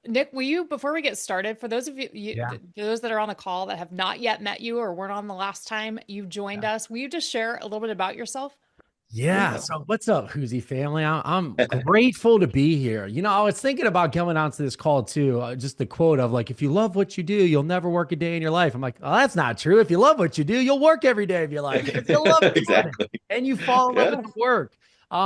Nick, will you, before we get started, for those of Yeah. those that are on the call that have not yet met you or weren't on the last time you joined us, will you just share a little bit about yourself? Yeah. Yeah. So what's up, Huzi family? I'm grateful to be here. I was thinking about coming onto this call too. Just the quote of like, if you love what you do, you'll never work a day in your life. I'm like, oh, that's not true. If you love what you do, you'll work every day of your life because you love doing it Exactly. and you fall in love Yeah. with the work.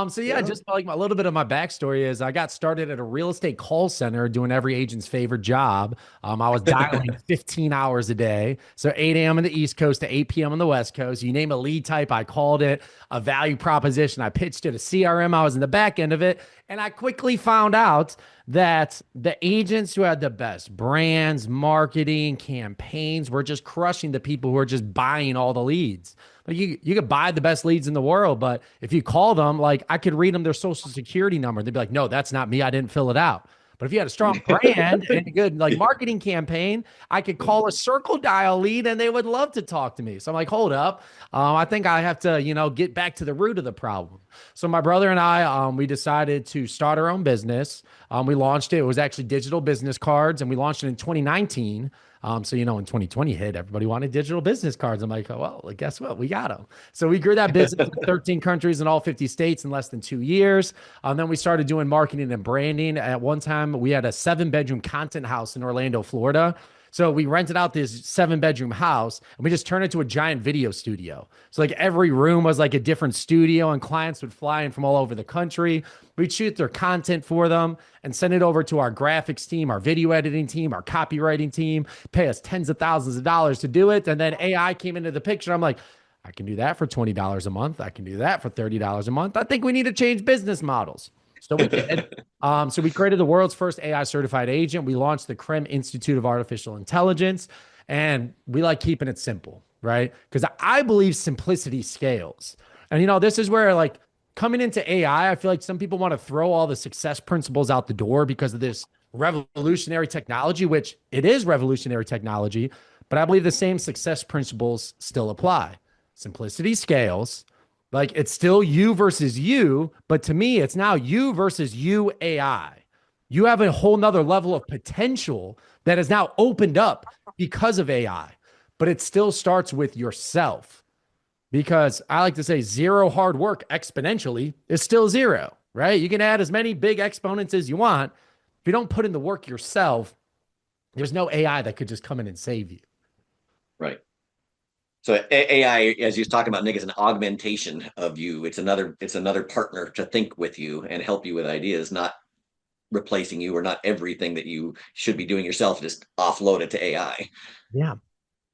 So yeah, Yeah. just like a little bit of my backstory is I got started at a real estate call center doing every agent's favorite job. I was dialing 15 hours a day. So 8 a.m. on the East Coast to 8 p.m. on the West Coast. You name a lead type, I called it a value proposition. I pitched it, a CRM. I was in the back end of it. And I quickly found out that the agents who had the best brands, marketing, campaigns were just crushing the people who are just buying all the leads. Like you could buy the best leads in the world, but if you call them, like I could read them their social security number. They'd be like, no, that's not me. I didn't fill it out. But if you had a strong brand and a good like marketing campaign, I could call a circle dial lead and they would love to talk to me. So I'm like, hold up. I think I have to, get back to the root of the problem. So my brother and I, we decided to start our own business. We launched it. It was actually digital business cards, and we launched it in 2019. So when 2020 hit, everybody wanted digital business cards. I'm like, oh, well, guess what? We got them. So we grew that business in 13 countries in all 50 states in less than 2 years. Then we started doing marketing and branding. At one time, we had a 7-bedroom content house in Orlando, Florida. So we rented out this 7-bedroom house and we just turned it to a giant video studio. So like every room was like a different studio and clients would fly in from all over the country. We'd shoot their content for them and send it over to our graphics team, our video editing team, our copywriting team, pay us tens of thousands of dollars to do it. And then AI came into the picture. I'm like, I can do that for $20 a month. I can do that for $30 a month. I think we need to change business models. So we did. So we created the world's first AI certified agent. We launched the Krem Institute of Artificial Intelligence, and we like keeping it simple, right? Because I believe simplicity scales. And this is where like coming into AI, I feel like some people want to throw all the success principles out the door because of this revolutionary technology, which it is revolutionary technology, but I believe the same success principles still apply. Simplicity scales. Like it's still you versus you, but to me, it's now you versus you AI. You have a whole nother level of potential that is now opened up because of AI, but it still starts with yourself. Because I like to say zero hard work exponentially is still zero, right? You can add as many big exponents as you want. If you don't put in the work yourself, there's no AI that could just come in and save you. Right. So AI, as you was talking about, Nick, is an augmentation of you. It's another partner to think with you and help you with ideas, not replacing you or not everything that you should be doing yourself, just offload it to AI. Yeah.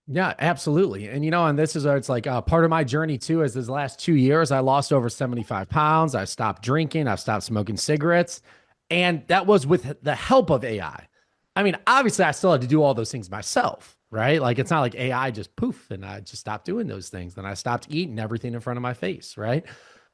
Yeah, absolutely. And and this is where it's like part of my journey too is this last 2 years, I lost over 75 pounds. I stopped drinking. I stopped smoking cigarettes. And that was with the help of AI. I mean, obviously, I still had to do all those things myself, right? Like, it's not like AI just poof and I just stopped doing those things. Then I stopped eating everything in front of my face, right?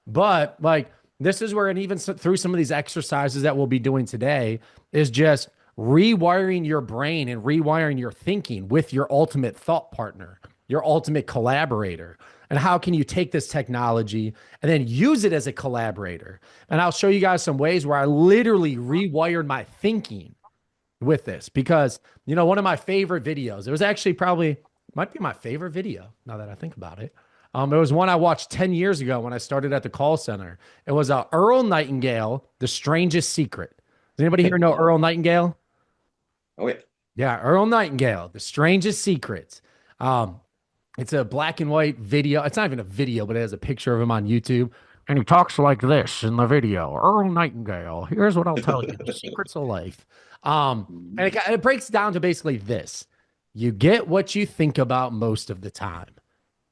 But like, this is where, and even through some of these exercises that we'll be doing today, is just rewiring your brain and rewiring your thinking with your ultimate thought partner, your ultimate collaborator. And how can you take this technology and then use it as a collaborator? And I'll show you guys some ways where I literally rewired my thinking with this because, one of my favorite videos, it was actually probably might be my favorite video now that I think about it. It was one I watched 10 years ago when I started at the call center. It was Earl Nightingale, The Strangest Secret. Does anybody here know Earl Nightingale? Oh yeah. Yeah, Earl Nightingale, The Strangest Secrets. Um, it's a black and white video. It's not even a video, but it has a picture of him on YouTube. And he talks like this in the video. Earl Nightingale, here's what I'll tell you. The secrets of life. And it breaks down to basically this. You get what you think about most of the time.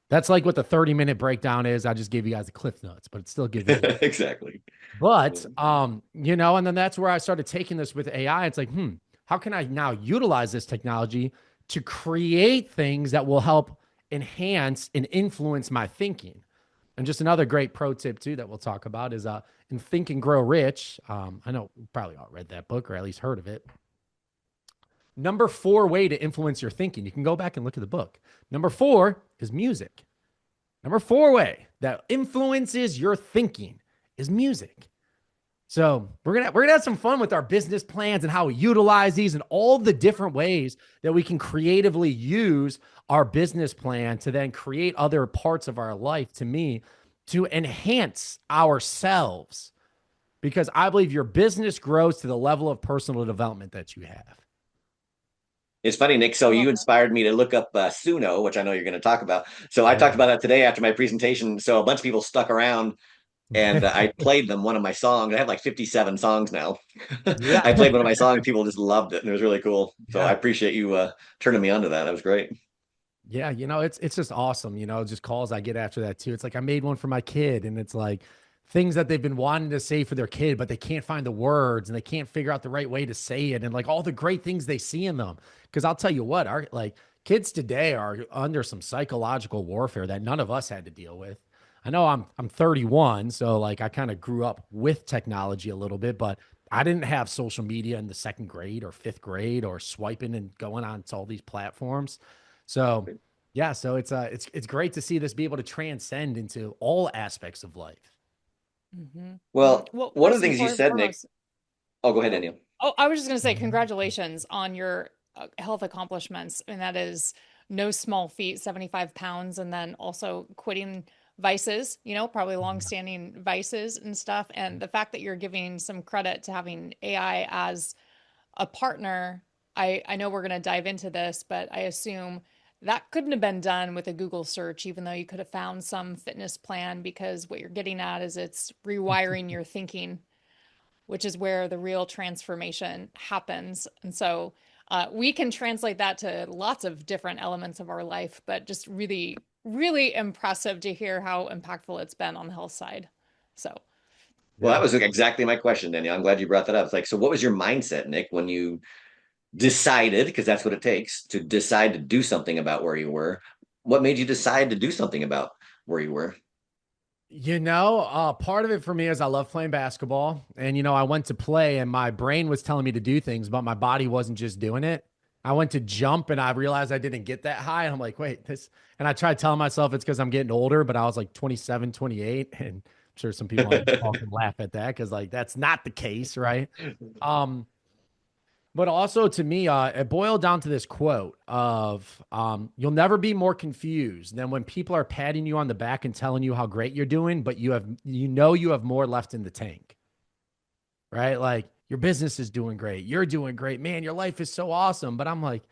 That's like what the 30-minute breakdown is. I just gave you guys the cliff notes, but it's still giving you. Exactly. But and then that's where I started taking this with AI. It's like, how can I now utilize this technology to create things that will help enhance and influence my thinking? And just another great pro tip too that we'll talk about is in Think and Grow Rich. I know you probably all read that book or at least heard of it. Number 4 way to influence your thinking. You can go back and look at the book. Number 4 is music. Number 4 way that influences your thinking is music. So we're gonna have some fun with our business plans and how we utilize these and all the different ways that we can creatively use our business plan to then create other parts of our life, to me, to enhance ourselves. Because I believe your business grows to the level of personal development that you have. It's funny, Nick. I So love you that. inspired me to look up Suno, which I know you're going to talk about. So I talked about that today after my presentation. So a bunch of people stuck around and I played them one of my songs. I have like 57 songs now. Yeah. I played one of my songs. People just loved it, and it was really cool. So I Yeah. appreciate you turning me on to that. That was great. Yeah, it's just awesome, just calls I get after that too. It's like I made one for my kid and it's like things that they've been wanting to say for their kid, but they can't find the words and they can't figure out the right way to say it and like all the great things they see in them. Cause I'll tell you what, our like kids today are under some psychological warfare that none of us had to deal with. I know I'm 31, so like I kind of grew up with technology a little bit, but I didn't have social media in the second grade or fifth grade or swiping and going on to all these platforms. So yeah, so it's great to see this be able to transcend into all aspects of life. Hmm. Hmm. Well, Well, one of first the and things you said, Nick. foremost, Oh, go ahead, oh, Daniel. I was just going to say congratulations on your health accomplishments. And that is no small feat, 75 pounds, and then also quitting vices, probably longstanding vices and stuff. And the fact that you're giving some credit to having AI as a partner, I know we're going to dive into this, but I assume that couldn't have been done with a Google search, even though you could have found some fitness plan, because what you're getting at is it's rewiring your thinking, which is where the real transformation happens. And so we can translate that to lots of different elements of our life, but just really, really impressive to hear how impactful it's been on the health side. So, Well, that Yeah. was exactly my question, Daniel. I'm glad you brought that up. It's like, so what was your mindset, Nick, when you decided, because that's what it takes to decide to do something about where you were? What made you decide to do something about where you were? Part of it for me is I love playing basketball. And, I went to play and my brain was telling me to do things, but my body wasn't just doing it. I went to jump and I realized I didn't get that high. And I'm like, wait, and I tried telling myself it's because I'm getting older, but I was like 27, 28. And I'm sure some people on this call can laugh at that because, like, that's not the case, right? Um, But also to me, it boiled down to this quote of you'll never be more confused than when people are patting you on the back and telling you how great you're doing, but you have more left in the tank, right? Like your business is doing great. You're doing great. Man, your life is so awesome. But I'm like,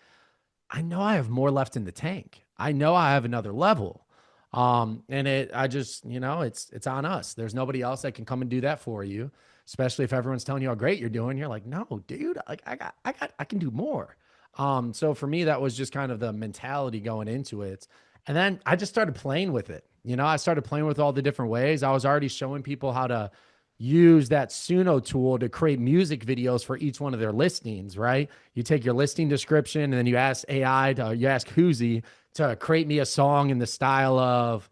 I know I have more left in the tank. I know I have another level. And I just, it's on us. There's nobody else that can come and do that for you, especially if everyone's telling you how great you're doing. You're like, no, dude, like I can do more. So for me, that was just kind of the mentality going into it. And then I just started playing with it. I started playing with all the different ways. I was already showing people how to use that Suno tool to create music videos for each one of their listings, right? You take your listing description and then you ask Huzi to create me a song in the style of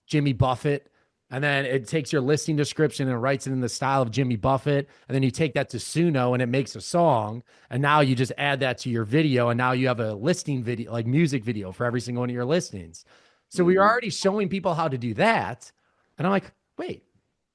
Jimmy Buffett. And then it takes your listing description and writes it in the style of Jimmy Buffett. And then you take that to Suno and it makes a song. And now you just add that to your video. And now you have a listing video, like music video for every single one of your listings. So we were Mhm. already showing people how to do that. And I'm like, wait,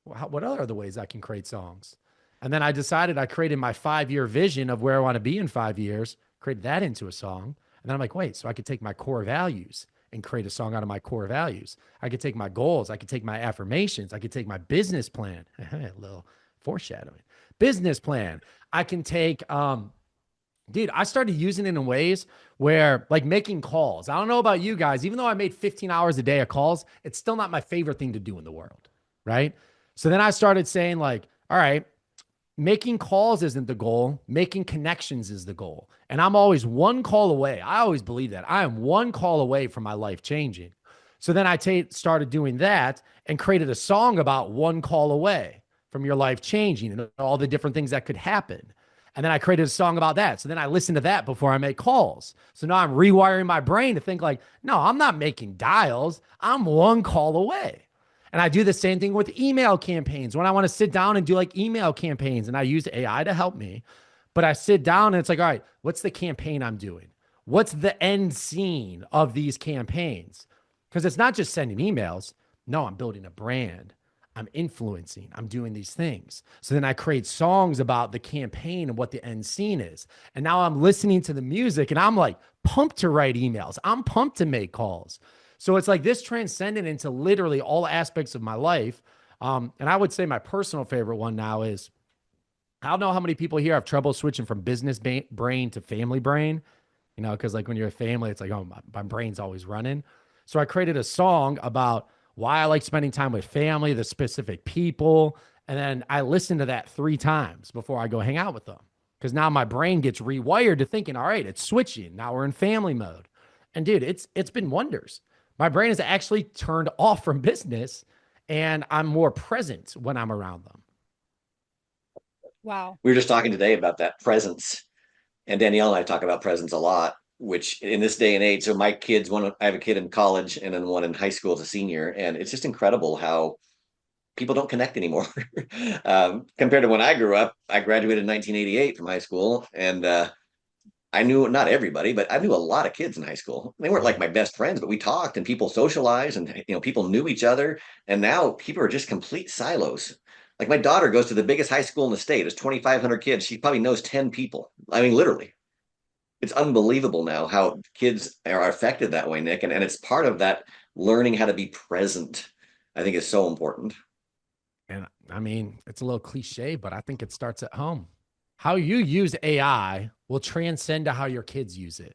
what other ways I can create songs? And then I decided I created my 5 year vision of where I want to be in 5 years, created that into a song. And then I'm like, wait, so I could take my core values and create a song out of my core values. I could take my goals. I could take my affirmations. I could take my business plan. A little foreshadowing. Business plan. I can take, dude, I started using it in ways where, like, making calls. I don't know about you guys, even though I made 15 hours a day of calls, it's still not my favorite thing to do in the world. Right. So then I started saying, like, all right, making calls isn't the goal. Making connections is the goal. And I'm always one call away. I always believe that I am one call away from my life changing. So then started doing that and created a song about one call away from your life changing and all the different things that could happen. And then I created a song about that. So then I listened to that before I make calls. So now I'm rewiring my brain to think like, no, I'm not making dials. I'm one call away. And I do the same thing with email campaigns. When I want to sit down and do like email campaigns, and I use AI to help me, but I sit down and it's like, all right, what's the campaign I'm doing? What's the end scene of these campaigns? Because it's not just sending emails. No, I'm building a brand. I'm influencing, I'm doing these things. So then I create songs about the campaign and what the end scene is. And now I'm listening to the music and I'm like pumped to write emails. I'm pumped to make calls. So it's like this transcended into literally all aspects of my life. And I would say my personal favorite one now is I don't know how many people here have trouble switching from business brain to family brain, because like when you're a family, it's like, oh, my brain's always running. So I created a song about why I like spending time with family, the specific people. And then I listen to that 3 times before I go hang out with them. Because now my brain gets rewired to thinking, all right, it's switching. Now we're in family mode. And dude, it's been wonders. My brain is actually turned off from business and I'm more present when I'm around them. Wow. We were just talking today about that presence, and Danielle and I talk about presence a lot. Which in this day and age, so my kids, I have a kid in college and then one in high school as a senior, and it's just incredible how people don't connect anymore. Compared to when I grew up. I graduated in 1988 from high school, and I knew not everybody, but I knew a lot of kids in high school. They weren't like my best friends, but we talked and people socialized, and people knew each other. And now people are just complete silos. Like my daughter goes to the biggest high school in the state. It's 2,500 kids. She probably knows 10 people. I mean, literally. It's unbelievable now how kids are affected that way, Nick. And it's part of that learning how to be present, I think, is so important. And I mean, it's a little cliche, but I think it starts at home. How you use AI will transcend to how your kids use it.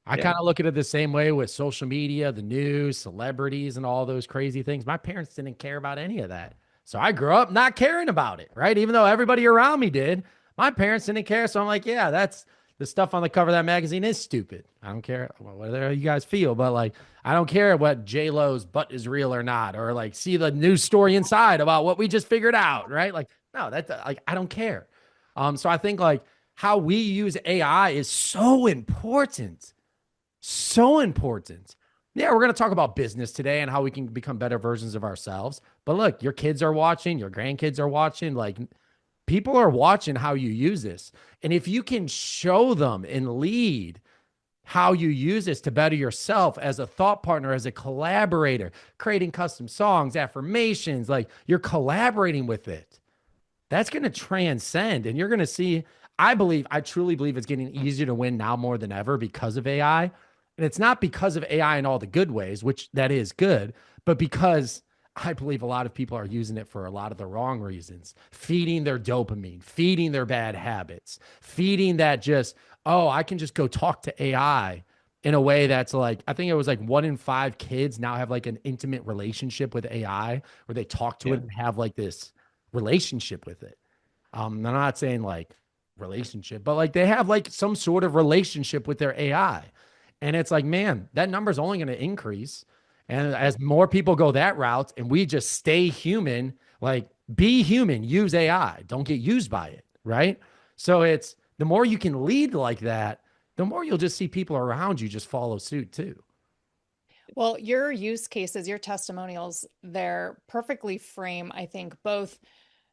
I Yeah. kind of look at it the same way with social media, the news, celebrities, and all those crazy things. My parents didn't care about any of that. So I grew up not caring about it, right? Even though everybody around me did, my parents didn't care. So I'm like, yeah, that's the stuff on the cover of that magazine is stupid. I don't care whether you guys feel, but like, I don't care what J Lo's butt is real or not, or like see the news story inside about what we just figured out, right? Like, no, that's like, I don't care. So I think like how we use AI is so important. So important. Yeah, we're going to talk about business today and how we can become better versions of ourselves. But look, your kids are watching, your grandkids are watching. Like people are watching how you use this. And if you can show them and lead how you use this to better yourself as a thought partner, as a collaborator, creating custom songs, affirmations, like you're collaborating with it, that's going to transcend. And you're going to see, I truly believe it's getting easier to win now more than ever because of AI. And it's not because of AI in all the good ways, which that is good, but because I believe a lot of people are using it for a lot of the wrong reasons, feeding their dopamine, feeding their bad habits, feeding that just, oh, I can just go talk to AI in a way that's like, I think it was like 1 in 5 kids now have like an intimate relationship with AI where they talk to Yeah. it and have like this relationship with it. I'm not saying like relationship, but like they have like some sort of relationship with their AI. And it's like, man, that number's only going to increase. And as more people go that route and we just stay human, like be human, use AI, don't get used by it. Right. So it's the more you can lead like that, the more you'll just see people around you just follow suit too. Well, your use cases, your testimonials, they're perfectly frame, I think, both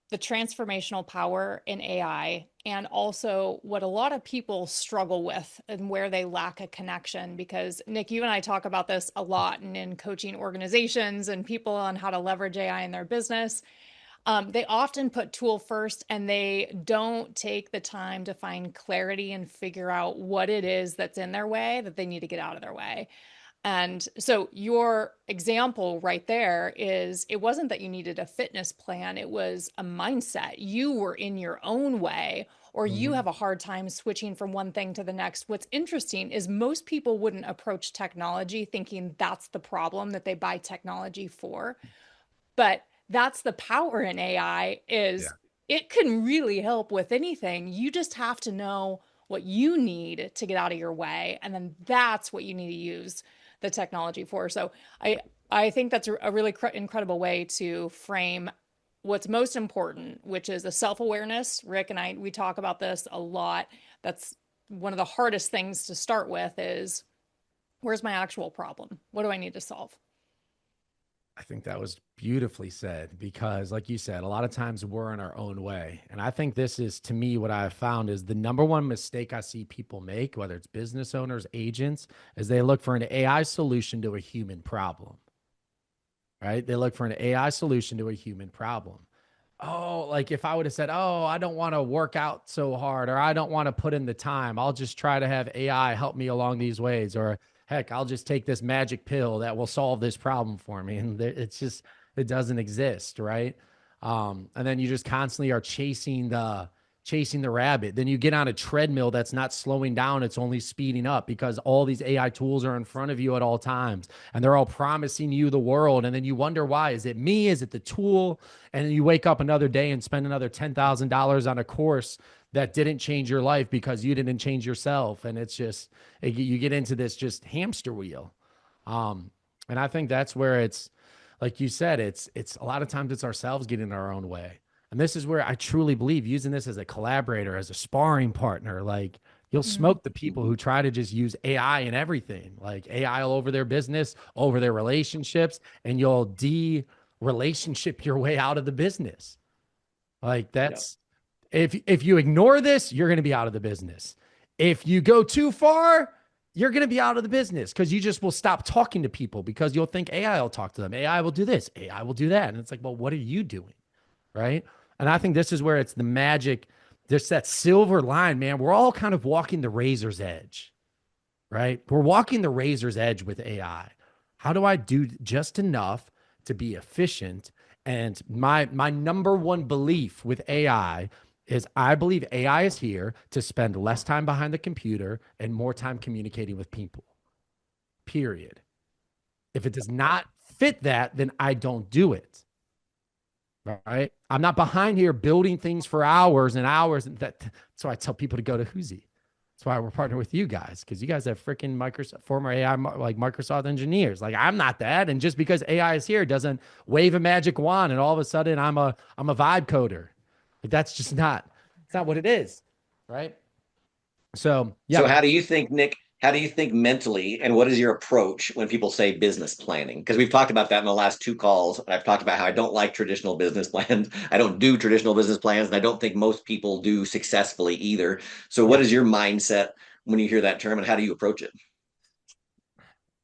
the transformational power in AI and also what a lot of people struggle with and where they lack a connection. Because Nick, you and I talk about this a lot and in coaching organizations and people on how to leverage AI in their business. They often put tool first and they don't take the time to find clarity and figure out what it is that's in their way that they need to get out of their way. And so your example right there is it wasn't that you needed a fitness plan, it was a mindset. You were in your own way, or you Mhm. have a hard time switching from one thing to the next. What's interesting is most people wouldn't approach technology thinking that's the problem that they buy technology for. But that's the power in AI is Yeah. it can really help with anything. You just have to know what you need to get out of your way, and then that's what you need to use the technology for. So I think that's a really incredible way to frame what's most important, which is the self-awareness. Rick and I, we talk about this a lot. That's one of the hardest things to start with is where's my actual problem? What do I need to solve? I think that was beautifully said because, like you said, a lot of times we're in our own way. And I think this is, to me, what I've found is the number one mistake I see people make, whether it's business owners, agents, is they look for an AI solution to a human problem. right? They look for an AI solution to a human problem. Oh, like if I would have said, oh, I don't want to work out so hard, or I don't want to put in the time, I'll just try to have AI help me along these ways, or heck, I'll just take this magic pill that will solve this problem for me. And it's just, it doesn't exist, right? And then you just constantly are chasing the rabbit. Then you get on a treadmill that's not slowing down, it's only speeding up because all these AI tools are in front of you at all times and they're all promising you the world. And then you wonder why. Is it me? Is it the tool? And then you wake up another day and spend another $10,000 on a course that didn't change your life because you didn't change yourself. And it's just, you get into this just hamster wheel. And I think that's where it's, like you said, it's a lot of times it's ourselves getting in our own way. And this is where I truly believe using this as a collaborator, as a sparring partner, like you'll smoke the people who try to just use AI in everything, like AI all over their business, over their relationships, and you'll de-relationship your way out of the business. Like that's, if you ignore this, you're going to be out of the business. If you go too far, you're going to be out of the business because you just will stop talking to people because you'll think AI will talk to them. AI will do this. AI will do that. And it's like, well, what are you doing? Right. And I think this is where it's the magic. There's that silver line, man. We're all kind of walking the razor's edge, right? We're walking the razor's edge with AI. How do I do just enough to be efficient? And my number one belief with AI is I believe AI is here to spend less time behind the computer and more time communicating with people, period. If it does not fit that, then I don't do it. Right. I'm not behind here building things for hours and hours. And that's why I tell people to go to Huzi. That's why we're partnering with you guys, because you guys have freaking Microsoft, former AI, like Microsoft engineers. Like I'm not that. And just because AI is here doesn't wave a magic wand and all of a sudden I'm a vibe coder. Like that's just not, it's not what it is. Right. So, yeah. So how do you think, Nick, how do you think mentally, and what is your approach when people say business planning? Because we've talked about that in the last two calls. I've talked about how I don't like traditional business plans. I don't do traditional business plans, and I don't think most people do successfully either. So what is your mindset when you hear that term, and how do you approach it?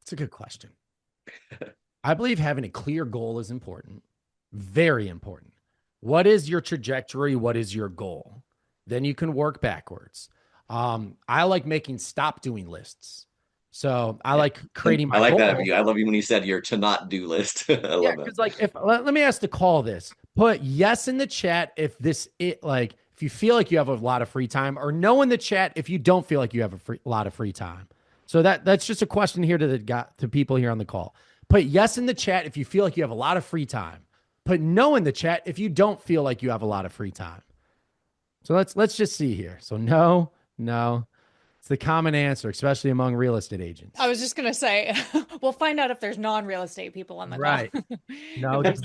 It's a good question. I believe having a clear goal is important, very important. What is your trajectory? What is your goal? Then you can work backwards. I like making stop doing lists. So I like creating my I like goal. that of you. I love you when you said your to not do list. I love that. Because like if let me ask the call this. Put yes in the chat if if you feel like you have a lot of free time, or no in the chat if you don't feel like you have a lot of free time. So that's just a question here to people here on the call. Put yes in the chat if you feel like you have a lot of free time. Put no in the chat if you don't feel like you have a lot of free time. So let's just see here. So no. It's the common answer, especially among real estate agents. I was just going to say, we'll find out if there's non-real estate people on the right. call. No. Yes.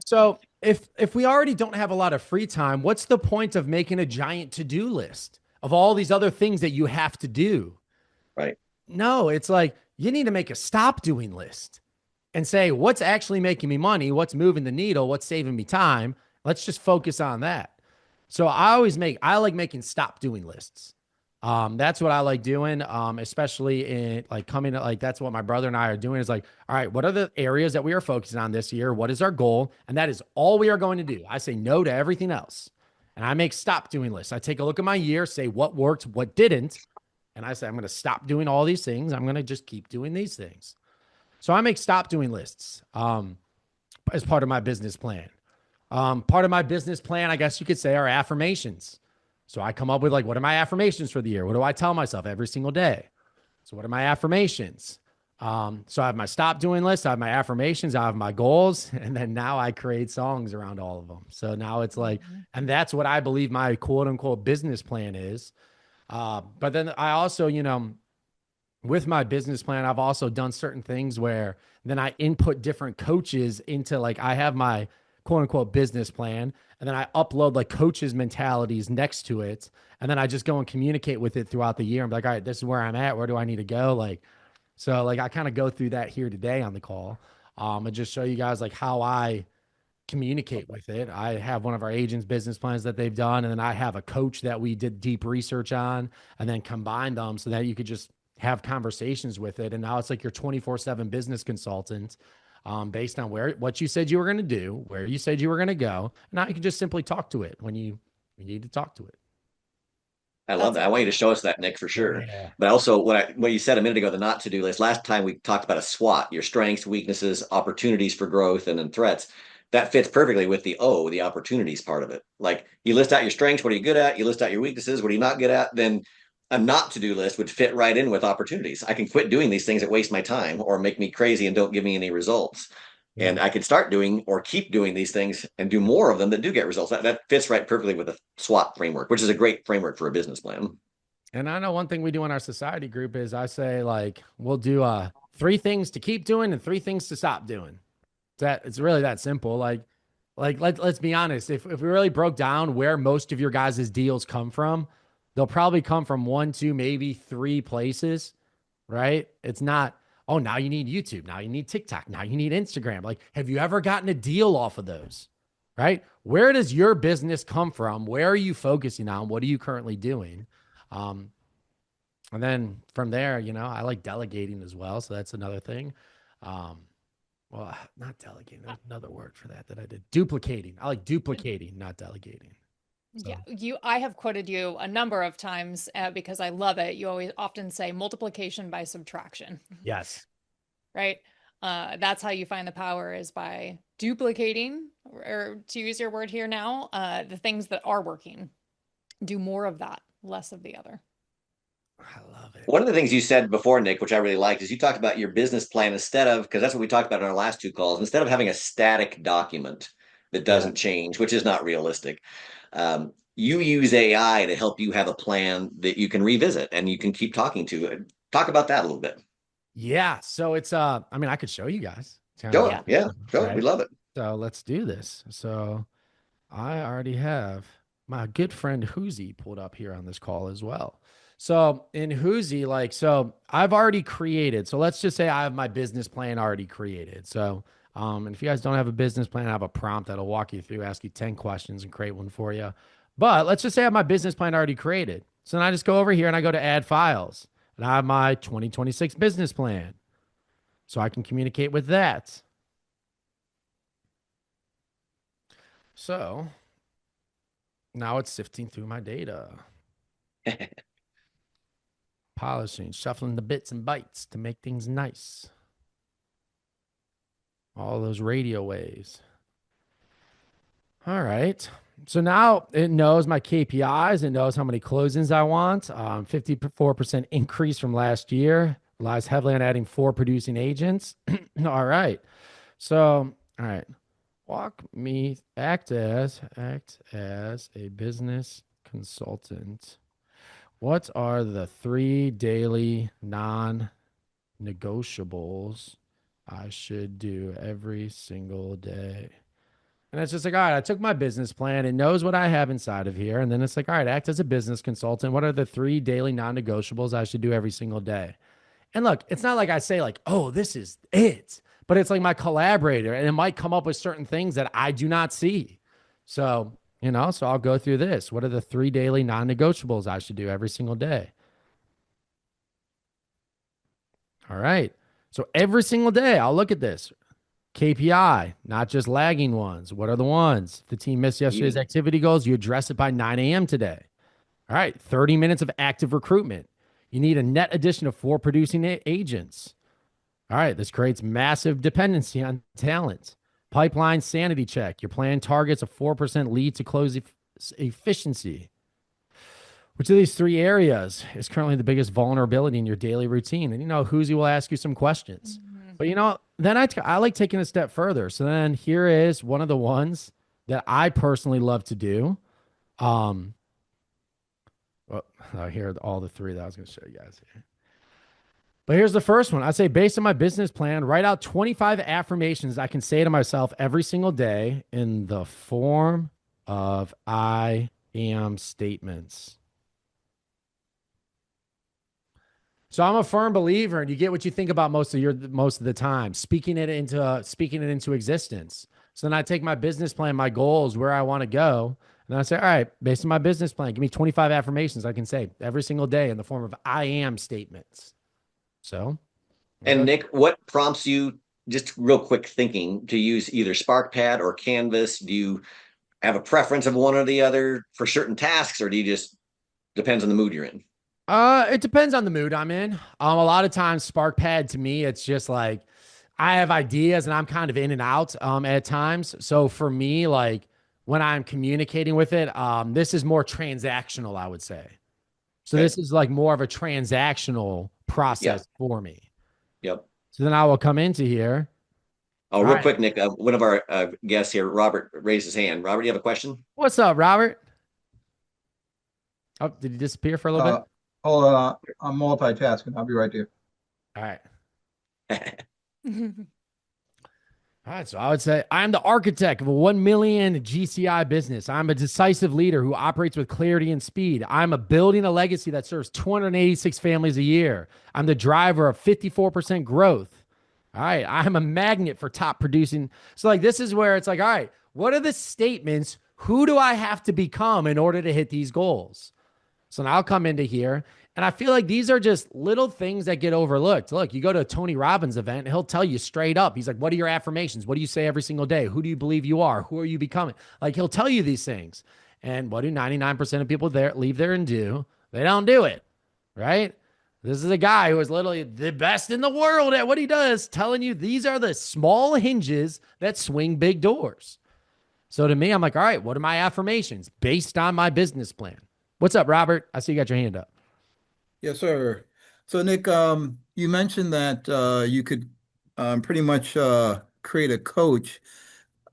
So if we already don't have a lot of free time, what's the point of making a giant to-do list of all these other things that you have to do? Right. No, it's like you need to make a stop doing list and say, what's actually making me money? What's moving the needle? What's saving me time? Let's just focus on that. So I like making stop doing lists. That's what I like doing. Especially in like coming to like, that's what my brother and I are doing is like, all right, what are the areas that we are focusing on this year? What is our goal? And that is all we are going to do. I say no to everything else. And I make stop doing lists. I take a look at my year, say what worked, what didn't. And I say, I'm going to stop doing all these things. I'm going to just keep doing these things. So I make stop doing lists, as part of my business plan. Part of my business plan, I guess you could say, are affirmations. So I come up with like, what are my affirmations for the year? What do I tell myself every single day? So what are my affirmations? So I have my stop doing list. I have my affirmations. I have my goals. And then now I create songs around all of them. So now it's like, and that's what I believe my quote unquote business plan is. But then I also, with my business plan, I've also done certain things where then I input different coaches into like, I have my quote unquote business plan. And then I upload like coaches' mentalities next to it. And then I just go and communicate with it throughout the year. I'm like, all right, this is where I'm at. Where do I need to go? So I kind of go through that here today on the call. And just show you guys like how I communicate with it. I have one of our agents' business plans that they've done. And then I have a coach that we did deep research on and then combined them so that you could just have conversations with it. And now it's like your 24/7 business consultant. based on what you said you were going to do, where you said you were going to go. Now you can just simply talk to it when you need to talk to it. I love That's that. I want you to show us that, Nick, for sure. Yeah. But also, what you said a minute ago, the not to do list. Last time we talked about a SWOT: your strengths, weaknesses, opportunities for growth, and then threats. That fits perfectly with the opportunities part of it. Like you list out your strengths, what are you good at? You list out your weaknesses, what are you not good at? Then a not to do list would fit right in with opportunities. I can quit doing these things that waste my time or make me crazy and don't give me any results. Yeah. And I can start doing or keep doing these things and do more of them that do get results. That fits right perfectly with the SWOT framework, which is a great framework for a business plan. And I know one thing we do in our society group is I say like we'll do 3 things to keep doing and 3 things to stop doing. It's really that simple. Let's be honest. If we really broke down where most of your guys' deals come from, they'll probably come from 1, 2, maybe 3 places, right? It's not, oh, now you need YouTube. Now you need TikTok. Now you need Instagram. Like, have you ever gotten a deal off of those? Right? Where does your business come from? Where are you focusing on? What are you currently doing? Um, and then from there, I like delegating as well. So that's another thing. Well, not delegating. There's another word for that I did. Duplicating. I like duplicating, not delegating. So. Yeah, I have quoted you a number of times because I love it. You always often say multiplication by subtraction. Yes. Right? That's how you find the power is by duplicating, or to use your word here now, the things that are working. Do more of that, less of the other. I love it. One of the things you said before, Nick, which I really liked, is you talked about your business plan instead of, because that's what we talked about in our last 2 calls, instead of having a static document that doesn't change, which is not realistic. You use AI to help you have a plan that you can revisit and you can keep talking to. Talk about that a little bit. Yeah. So it's, I could show you guys. Show it. Yeah. Show it. We love it. So let's do this. So I already have my good friend Huzi pulled up here on this call as well. So in Huzi, so I've already created. So let's just say I have my business plan already created. So, and if you guys don't have a business plan, I have a prompt that'll walk you through, ask you 10 questions and create one for you. But let's just say I have my business plan already created. So then I just go over here and I go to add files and I have my 2026 business plan. So I can communicate with that. So now it's sifting through my data. Polishing, shuffling the bits and bytes to make things nice. All those radio waves. All right. So now it knows my KPIs. It knows how many closings I want. 54% increase from last year. Relies heavily on adding 4 producing agents. All right. So, all right. Act as a business consultant. What are the 3 daily non-negotiables I should do every single day? And it's just like, all right, I took my business plan. It knows what I have inside of here. And then it's like, all right, act as a business consultant. What are the 3 daily non-negotiables I should do every single day? And look, it's not like I say like, oh, this is it. But it's like my collaborator. And it might come up with certain things that I do not see. So, so I'll go through this. What are the 3 daily non-negotiables I should do every single day? All right. So every single day, I'll look at this. KPI, not just lagging ones. What are the ones? If the team missed yesterday's activity goals, you address it by 9 a.m. today. All right. 30 minutes of active recruitment. You need a net addition of 4 producing agents. All right. This creates massive dependency on talent. Pipeline sanity check. Your plan targets a 4% lead to close efficiency. Which of these 3 areas is currently the biggest vulnerability in your daily routine? And, Huzi will ask you some questions. Mm-hmm. But, then I like taking a step further. So then here is one of the ones that I personally love to do. Well, here are all the 3 that I was going to show you guys here. But here's the first one. I say, based on my business plan, write out 25 affirmations I can say to myself every single day in the form of I am statements. So I'm a firm believer, and you get what you think about most of the time, speaking it into existence. So then I take my business plan, my goals, where I want to go, and then I say, all right, based on my business plan, give me 25 affirmations I can say every single day in the form of I am statements. So, and Nick, what prompts you just real quick thinking to use either SparkPad or Canvas? Do you have a preference of one or the other for certain tasks, or do you just depends on the mood you're in? It depends on the mood I'm in. A lot of times SparkPad to me, it's just like I have ideas and I'm kind of in and out at times. So for me, like when I'm communicating with it, this is more transactional, I would say. So Okay. this is like more of a transactional Yeah. process for me. Yep. So then I will come into here. Oh, All real right. quick, Nick, one of our guests here, Robert, raised his hand. Robert, do you have a question? What's up, Robert? Oh, did he disappear for a little bit? Uh, Hold on, I'm multitasking. I'll be right there. All right. All right, so I would say I'm the architect of a 1 million GCI business. I'm a decisive leader who operates with clarity and speed. I'm a building a legacy that serves 286 families a year. I'm the driver of 54% growth. All right, I'm a magnet for top producing. So like this is where it's like, all right, what are the statements? Who do I have to become in order to hit these goals? So now I'll come into here. And I feel like these are just little things that get overlooked. Look, you go to a Tony Robbins event, he'll tell you straight up. He's like, what are your affirmations? What do you say every single day? Who do you believe you are? Who are you becoming? Like he'll tell you these things. And what do 99% of people there leave there and do? They don't do it. Right? This is a guy who is literally the best in the world at what he does, telling you these are the small hinges that swing big doors. So to me, I'm like, all right, what are my affirmations based on my business plan? What's up, Robert? I see you got your hand up. Yes, sir. So, Nick, you mentioned that you could pretty much create a coach.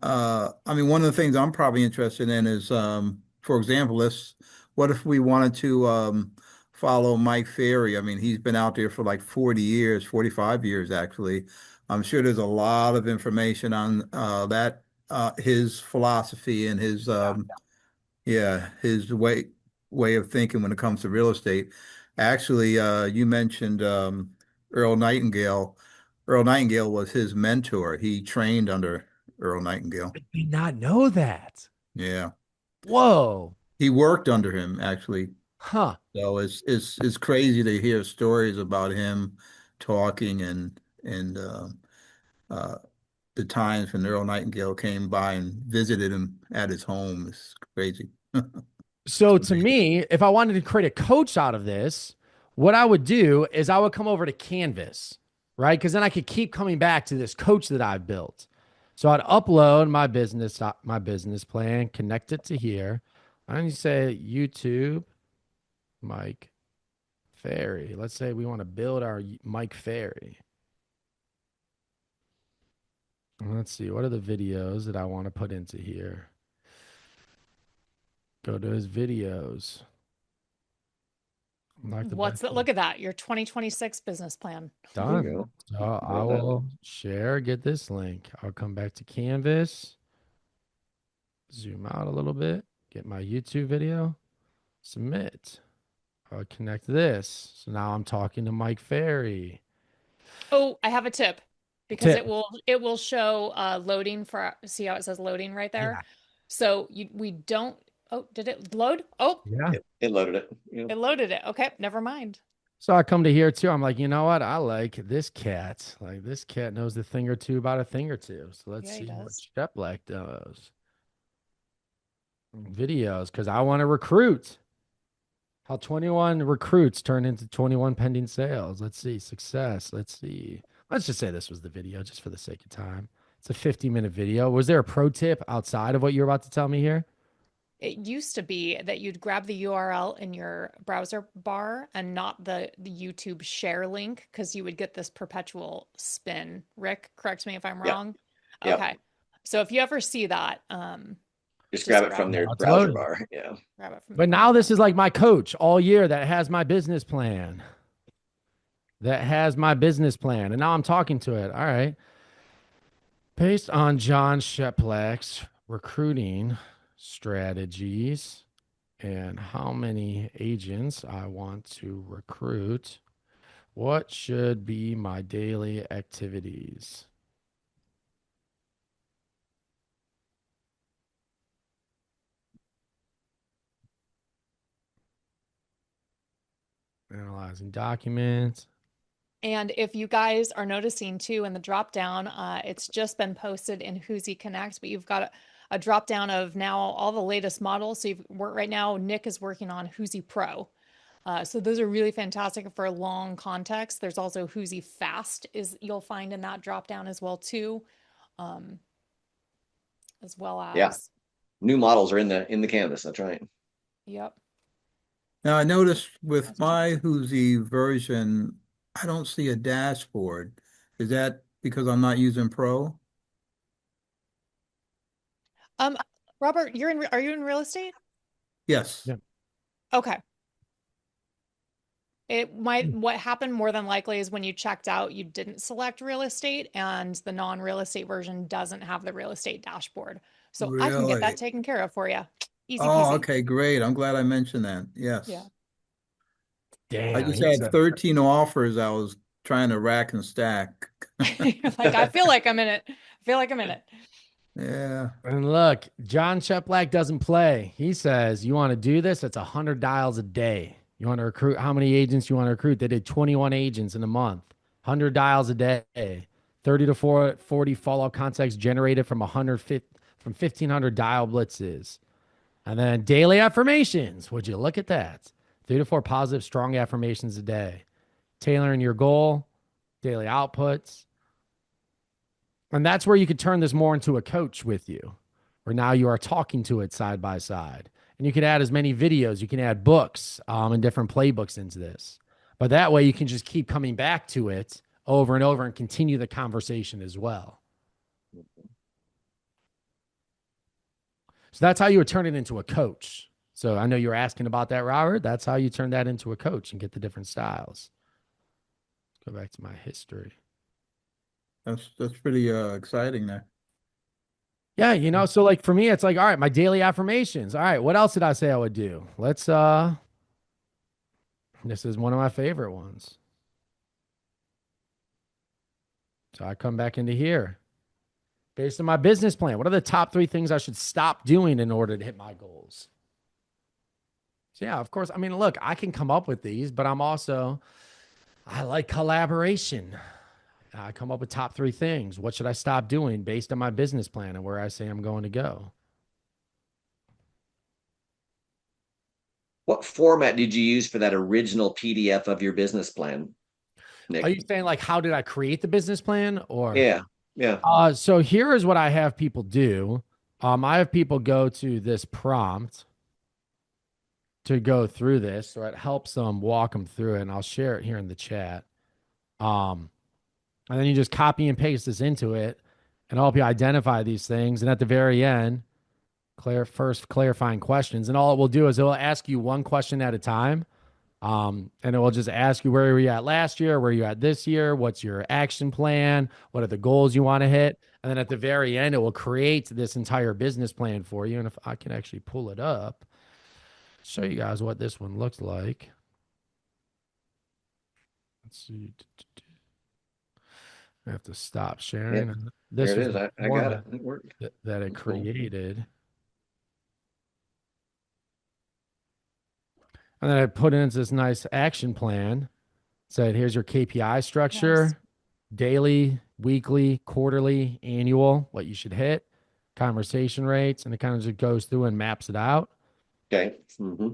I mean, one of the things I'm probably interested in is, for example, what if we wanted to follow Mike Ferry? I mean, he's been out there for like 40 years, 45 years, actually. I'm sure there's a lot of information on his philosophy and his yeah, his way of thinking when it comes to real estate. Actually, you mentioned Earl Nightingale. Earl Nightingale was his mentor. He trained under Earl Nightingale. I did not know that. Yeah, Whoa. he worked under him actually. Huh. So it's crazy to hear stories about him talking and uh, the times when Earl Nightingale came by and visited him at his home. It's crazy. So to me, if I wanted to create a coach out of this, what I would do is I would come over to Canvas, right? Because then I could keep coming back to this coach that I've built. So I'd upload my business plan, connect it to here. And you say YouTube, Mike Ferry. Let's say we want to build our Mike Ferry. Let's see, what are the videos that I want to put into here? Go to his videos. Like the What's best. that? Look at that. Your 2026 business plan. There you Done. go. So I Love that. will share, get this link. I'll come back to Canvas, zoom out a little bit, get my YouTube video, submit. I'll connect this. So now I'm talking to Mike Ferry. Oh, I have a tip because Tip. it will show loading for see how it says loading right there. Yeah. So we don't oh, did it load? Oh, Yeah. It loaded it. Yeah. it loaded it. Okay, never mind. So I come to here too. I'm like, you know what? I like this cat. Like this cat knows a thing or two about a thing or two. So let's Yeah, he see what does. Sheplak does. Videos, because I want to recruit. How 21 recruits turn into 21 pending sales. Let's see. Success. Let's see. Let's just say this was the video just for the sake of time. It's a 50-minute video. Was there a pro tip outside of what you're about to tell me here? It used to be that you'd grab the URL in your browser bar and not the YouTube share link because you would get this perpetual spin. Rick, correct me if I'm Yeah. wrong. Yeah. Okay. So if you ever see that, Just just grab it from grab their Now it's browser loaded. bar. Yeah. grab it from But now this is like my coach all year that has my business plan. That has my business plan. And now I'm talking to it. All right. Based on John Sheplak's recruiting strategies and how many agents I want to recruit, what should be my daily activities? Analyzing documents. And if you guys are noticing too in the drop down, it's just been posted in Huzi Connect, but you've got a drop down of now all the latest models. So right now, Nick is working on Huzi Pro. So those are really fantastic for long context. There's also Huzi Fast is you'll find in that drop down as well too, um, as well Yeah, as new models are in the canvas. That's right. yep. Now I noticed with my Huzi version, I don't see a dashboard. Is that because I'm not using Pro? Um, Robert, are you in real estate? Yes. Yeah. Okay. What happened more than likely is when you checked out, you didn't select real estate, and the non-real estate version doesn't have the real estate dashboard. So I can get that Really? taken care of for you. Easy Oh, peasy. okay, great. I'm glad I mentioned that. Yeah. Yes. I Damn, just he had said. 13 offers I was trying to rack and stack. Like I feel like I'm in it. I feel like I'm in it. Yeah. And look, John Cheplack doesn't play. He says, you want to do this? It's 100 dials a day. You want to recruit how many agents you want to recruit? They did 21 agents in a month, 100 dials a day, 30 to 40 follow-up contacts generated from 1,500 dial blitzes. And then daily affirmations. Would you look at that? 3 to 4 positive, strong affirmations a day. Tailoring your goal, daily outputs. And that's where you could turn this more into a coach with you, where now you are talking to it side by side. And you can add as many videos, you can add books and different playbooks into this. But that way you can just keep coming back to it over and over and continue the conversation as well. So that's how you would turn it into a coach. So I know you were asking about that, Robert. That's how you turn that into a coach and get the different styles. Let's go back to my history. That's pretty exciting there. Yeah, so like for me, it's like, all right, my daily affirmations. All right, what else did I say I would do? This is one of my favorite ones. So I come back into here. Based on my business plan, what are the top 3 things I should stop doing in order to hit my goals? So yeah, of course. I mean, look, I can come up with these, but I like collaboration. I come up with top 3 things. What should I stop doing based on my business plan and where I say I'm going to go? What format did you use for that original PDF of your business plan, Are Nick? you saying like how did I create the business plan or Yeah, yeah. so here is what I have people do. I have people go to this prompt to go through this, so it helps them walk them through it, and I'll share it here in the chat. And then you just copy and paste this into it and help you identify these things. And at the very end, clarifying questions. And all it will do is it will ask you one question at a time. And it will just ask you where were you at last year, where are you at this year, what's your action plan, what are the goals you want to hit, and then at the very end, it will create this entire business plan for you. And if I can actually pull it up, show you guys what this one looks like. Let's see. I have to stop sharing. Yeah, This there it was is. the I got it. format It worked. that it That's cool. created. And then I put in this nice action plan. Said, here's your KPI structure, Nice. daily, weekly, quarterly, annual, what you should hit, conversation rates, and it kind of just goes through and maps it out. Okay. Mm-hmm.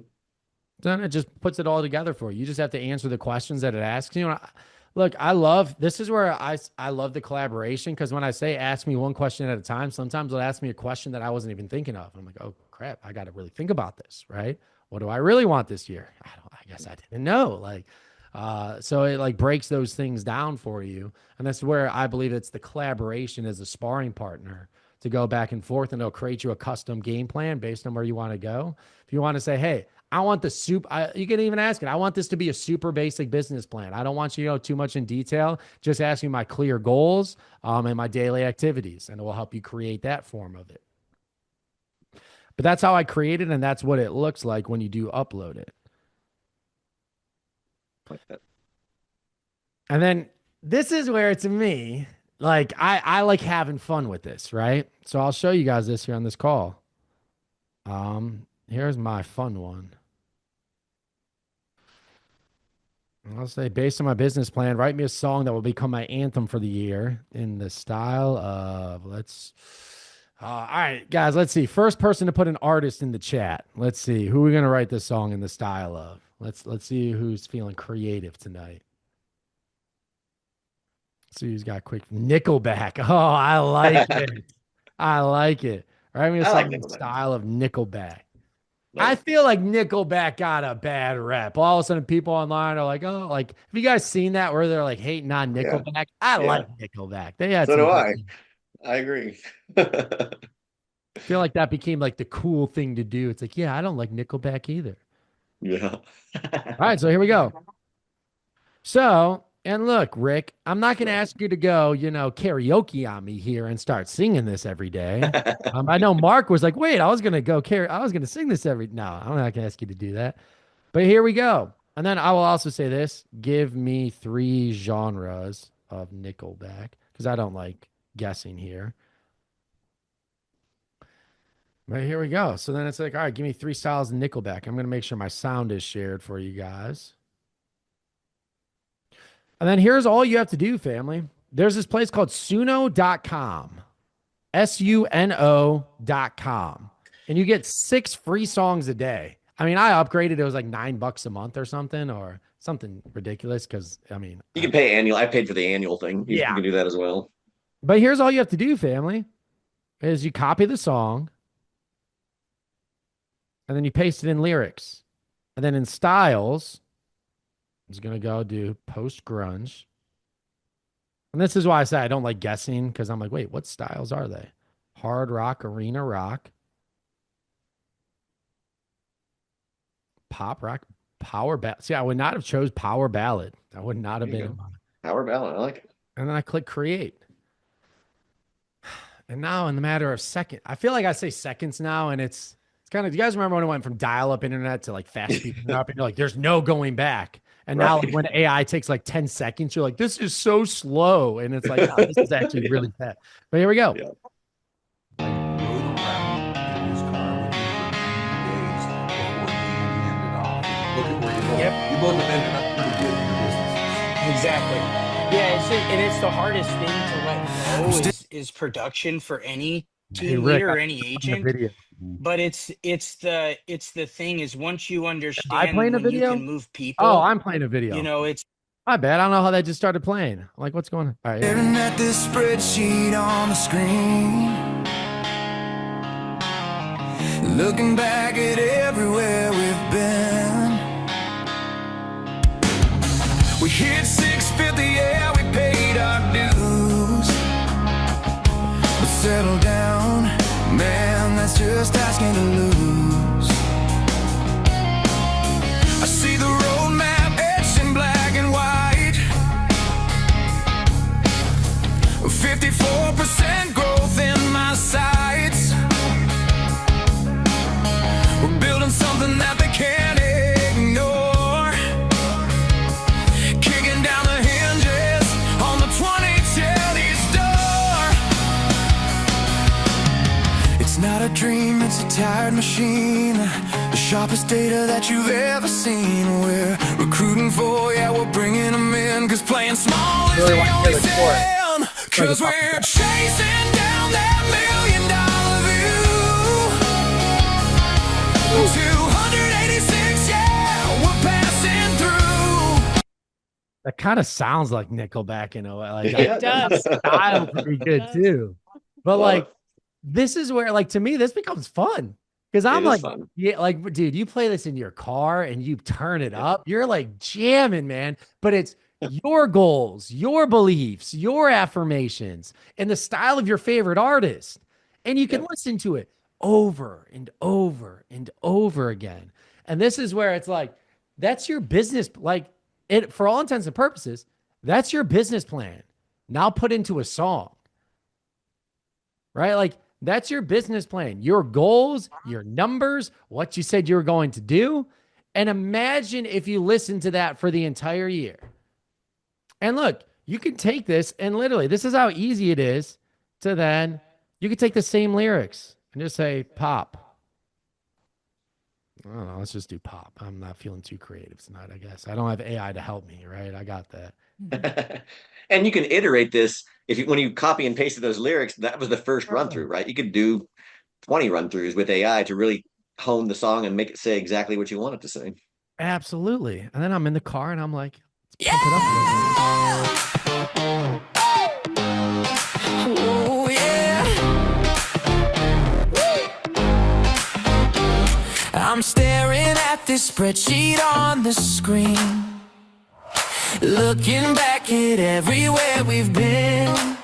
Then it just puts it all together for you. You just have to answer the questions that it asks you. And look, I love this is where I love the collaboration because when I say ask me one question at a time, sometimes it'll ask me a question that I wasn't even thinking of. I'm like, oh crap, I got to really think about this, right? What do I really want this year? I guess I didn't know. So it like breaks those things down for you. And that's where I believe it's the collaboration as a sparring partner to go back and forth and it'll create you a custom game plan based on where you want to go. If you want to say, hey, I want you can even ask it. I want this to be a super basic business plan. I don't want you to know too much in detail. Just ask me my clear goals and my daily activities, and it will help you create that form of it. But that's how I created, and that's what it looks like when you do upload it. Like that. And then this is where to me, like I like having fun with this, right? So I'll show you guys this here on this call. Here's my fun one. I'll say, based on my business plan, write me a song that will become my anthem for the year in the style of, all right, guys, let's see. First person to put an artist in the chat. Let's see. Who are we going to write this song in the style of? Let's see who's feeling creative tonight. Let's see who's got quick. Nickelback. Oh, I like it. I like it. Write me a I like song in the Nickelback. style of Nickelback. I Nice. feel like Nickelback got a bad rep. All of a sudden, people online are like, "Oh, like, have you guys seen that where they're like hating on Yeah. Nickelback?" I Yeah. like Nickelback. They had So some do good. I. I agree. I feel like that became like the cool thing to do. It's like, yeah, I don't like Nickelback either. Yeah. All right, so here we go. So, and look, Rick, I'm not going to ask you to go, karaoke on me here and start singing this every day. I know Mark was like, wait, I was going to I was going to sing this every. No, I'm not going to ask you to do that. But here we go. And then I will also say this: give me 3 genres of Nickelback because I don't like guessing here. But here we go. So then it's like, all right, give me 3 styles of Nickelback. I'm going to make sure my sound is shared for you guys. And then here's all you have to do, family. There's this place called suno.com, suno.com. And you get 6 free songs a day. I mean, I upgraded. It was like $9 a month or something ridiculous. Cause I mean, You can pay annual. I paid for the annual thing. You yeah. can do that as well. But here's all you have to do, family, is you copy the song and then you paste it in lyrics. And then in styles, I'm just going to go do post grunge. And this is why I say I don't like guessing because I'm like, wait, what styles are they? Hard rock, arena rock, pop rock, power ballad. See, I would not have chose power ballad. I would not have been. Power ballad. I like it. And then I click create. And now in the matter of seconds, I feel like I say seconds now, and it's kind of, do you guys remember when it went from dial-up internet to like fast speeding up and you're like, there's no going back. And now like, when AI takes like 10 seconds, you're like, this is so slow. And it's like, oh, this is actually really fast. But here we go. Yeah. Rode around in his car with me for 90 days before he ended off. Look at where you both. Yep. You both have ended up pretty good in your businesses. Exactly. Yeah, it's the hardest thing to let go is production for any team Rick, leader or any agent. Video. But it's the thing is once you understand playing a when you video? can move people. Oh, I'm playing a video. It's My bad. I don't know how that just started playing. I'm like, what's going on? All right. Staring at this spreadsheet on the screen, looking back at everywhere we've been. We hit 650, yeah, we paid our dues. But settle down, man, that's just asking to lose. I see the roadmap etched in black and white, 54% growth in my sights. We're building something that they can't ignore, kicking down the hinges on the 2010's door. It's not a dream, it's a tired machine, the sharpest data that you've ever seen. We're recruiting for, yeah, we're bringing them in, cause playing small is the only sin, cause we're chasing down that $1 million view. 286, yeah, we're passing through. That kind of sounds like Nickelback in a way. Like, Yeah, It does. style pretty good does. too. But Love like, it. this is where, like, to me, this becomes fun because I'm It is like, fun. yeah, like, dude, you play this in your car and you turn it up, you're like jamming, man. But it's your goals, your beliefs, your affirmations, and the style of your favorite artist, and you can Yep. listen to it over and over and over again. And this is where it's like, that's your business, like it for all intents and purposes, that's your business plan. Now put into a song. Right? Like that's your business plan, your goals, your numbers, what you said you were going to do. And imagine if you listen to that for the entire year. And look, you can take this and literally, this is how easy it is to then, you could take the same lyrics and just say pop. I don't know. Let's just do pop. I'm not feeling too creative tonight, I guess. I don't have AI to help me, right? I got that. And you can iterate this if you when you copy and pasted those lyrics, that was the first run through, right? You could do 20 run throughs with AI to really hone the song and make it say exactly what you want it to say. Absolutely. And then I'm in the car and I'm like, let's pump it up a little bit. Oh, yeah. I'm staring at this spreadsheet on the screen, looking back at everywhere we've been.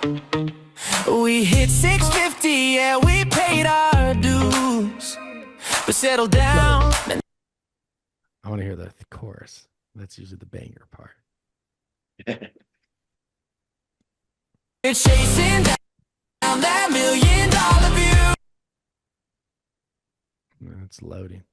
We hit 650, yeah, we paid our dues, but settle down. I want to hear the chorus. That's usually the banger part. We're chasing down that $1 million view. It's loading.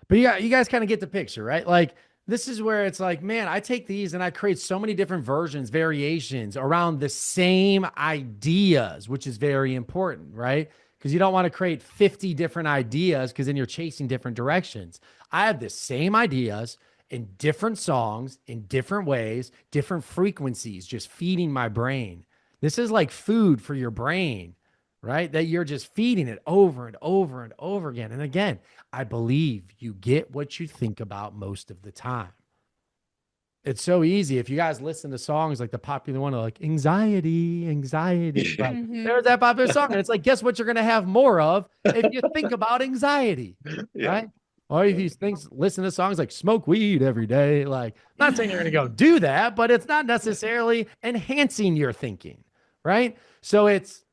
But you guys kind of get the picture, right? Like, this is where it's like, man, I take these and I create so many different versions, variations around the same ideas, which is very important, right? Because you don't want to create 50 different ideas because then you're chasing different directions. I have the same ideas in different songs, in different ways, different frequencies, just feeding my brain. This is like food for your brain, right? That you're just feeding it over and over and over again. And again, I believe you get what you think about most of the time. It's so easy. If you guys listen to songs like the popular one, like anxiety, like, there's that popular song. And it's like, guess what you're going to have more of if you think about anxiety, right? Or if you listen to songs like smoke weed every day, like, I'm not saying you're going to go do that, but it's not necessarily enhancing your thinking, right? So it's,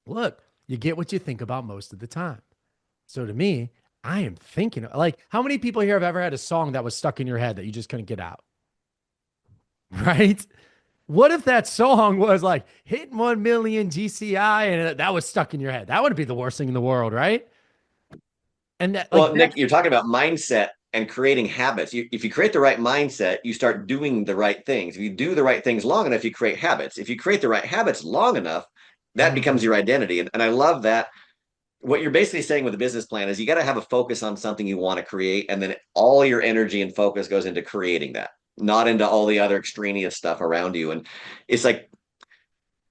look, you get what you think about most of the time. So to me, I am thinking, like, how many people here have ever had a song that was stuck in your head that you just couldn't get out? Right? What if that song was like hitting 1 million GCI and that was stuck in your head? That would be the worst thing in the world, right? And that, like, well, Nick, you're talking about mindset and creating habits. If you create the right mindset, you start doing the right things. If you do the right things long enough, you create habits. If you create the right habits long enough, that becomes your identity. And I love that. What you're basically saying with a business plan is you got to have a focus on something you want to create, and then all your energy and focus goes into creating that, not into all the other extraneous stuff around you. And it's like,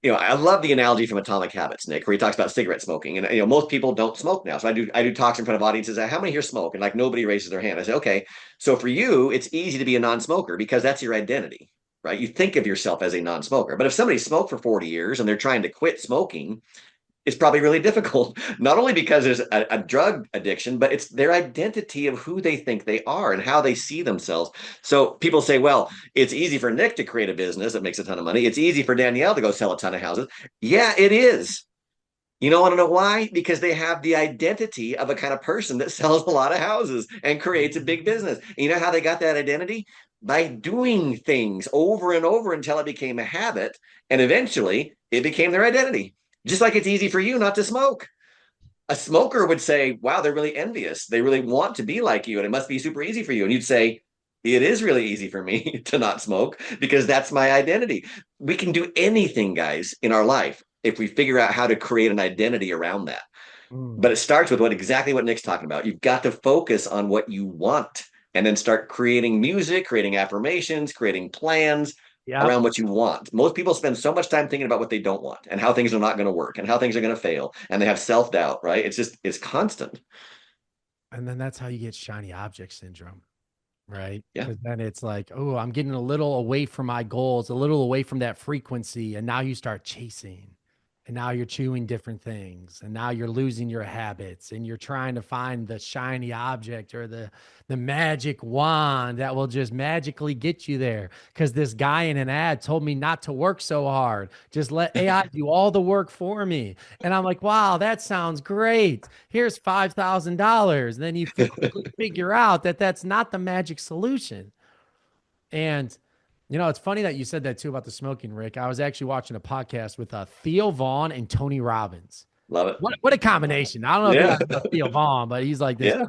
I love the analogy from Atomic Habits, Nick, where he talks about cigarette smoking. And most people don't smoke now. So I do talks in front of audiences. How many here smoke? And like nobody raises their hand. I say, okay, so for you, it's easy to be a non-smoker because that's your identity, right? You think of yourself as a non-smoker. But if somebody smoked for 40 years and they're trying to quit smoking, it's probably really difficult, not only because there's a drug addiction, but it's their identity of who they think they are and how they see themselves. So people say, well, it's easy for Nick to create a business that makes a ton of money. It's easy for Danielle to go sell a ton of houses. Yeah, it is. You don't want to know why? Because they have the identity of a kind of person that sells a lot of houses and creates a big business. And you know how they got that identity? By doing things over and over until it became a habit. And eventually it became their identity. Just like it's easy for you not to smoke. A smoker would say, wow, they're really envious. They really want to be like you, and it must be super easy for you. And you'd say, it is really easy for me to not smoke because that's my identity. We can do anything, guys, in our life if we figure out how to create an identity around that. But it starts with exactly what Nick's talking about. You've got to focus on what you want and then start creating music, creating affirmations, creating plans around what you want. Most people spend so much time thinking about what they don't want and how things are not going to work and how things are going to fail. And they have self-doubt, right? It's constant. And then that's how you get shiny object syndrome, right? Yeah. Because then it's like, oh, I'm getting a little away from my goals, a little away from that frequency. And now you start chasing. And now you're chewing different things. And now you're losing your habits. And you're trying to find the shiny object or the magic wand that will just magically get you there. Because this guy in an ad told me not to work so hard. Just let AI do all the work for me. And I'm like, wow, that sounds great. Here's $5,000. Then you quickly figure out that that's not the magic solution. And it's funny that you said that too about the smoking, Rick. I was actually watching a podcast with Theo Vaughn and Tony Robbins. Love it. What a combination. I don't know if you guys know Theo Vaughn, but he's like this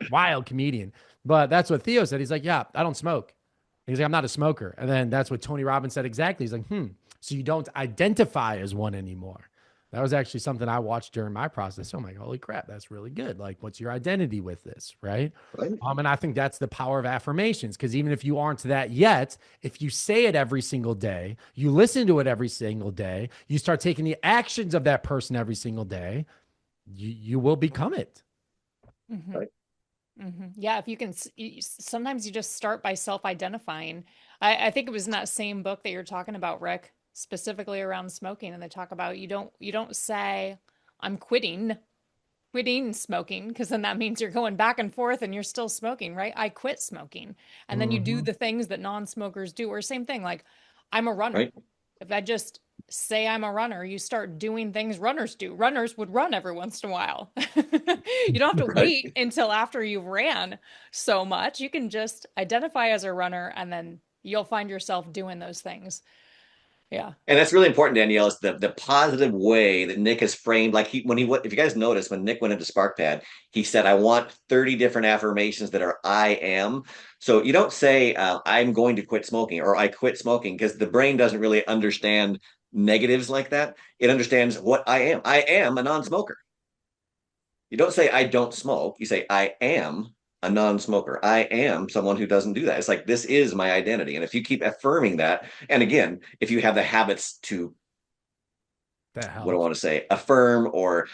wild comedian. But that's what Theo said. He's like, yeah, I don't smoke. He's like, I'm not a smoker. And then that's what Tony Robbins said exactly. He's like, so you don't identify as one anymore. That was actually something I watched during my process. I'm like, holy crap, that's really good. Like, what's your identity with this? Right. Right. And I think that's the power of affirmations. Because even if you aren't that yet, if you say it every single day, you listen to it every single day, you start taking the actions of that person every single day, you will become it. Mm-hmm. Right. Mm-hmm. Yeah, if you can, sometimes you just start by self-identifying. I think it was in that same book that you're talking about, Rick, specifically around smoking, and they talk about you don't say I'm quitting smoking, because then that means you're going back and forth and you're still smoking, right? I quit smoking. And then you do the things that non-smokers do, or same thing, like I'm a runner. Right. If I just say I'm a runner, you start doing things runners do. Runners would run every once in a while. You don't have to wait until after you've ran so much. You can just identify as a runner, and then you'll find yourself doing those things. Yeah. And that's really important, Danielle, is the positive way that Nick has framed. Like if you guys notice, when Nick went into SparkPad, he said, I want 30 different affirmations that are I am. So you don't say, I'm going to quit smoking or I quit smoking, because the brain doesn't really understand negatives like that. It understands what I am. I am a non-smoker. You don't say, I don't smoke. You say, I am a non-smoker. I am someone who doesn't do that. It's like, this is my identity. And if you keep affirming that, and again, if you have the habits to, what I want to say, affirm or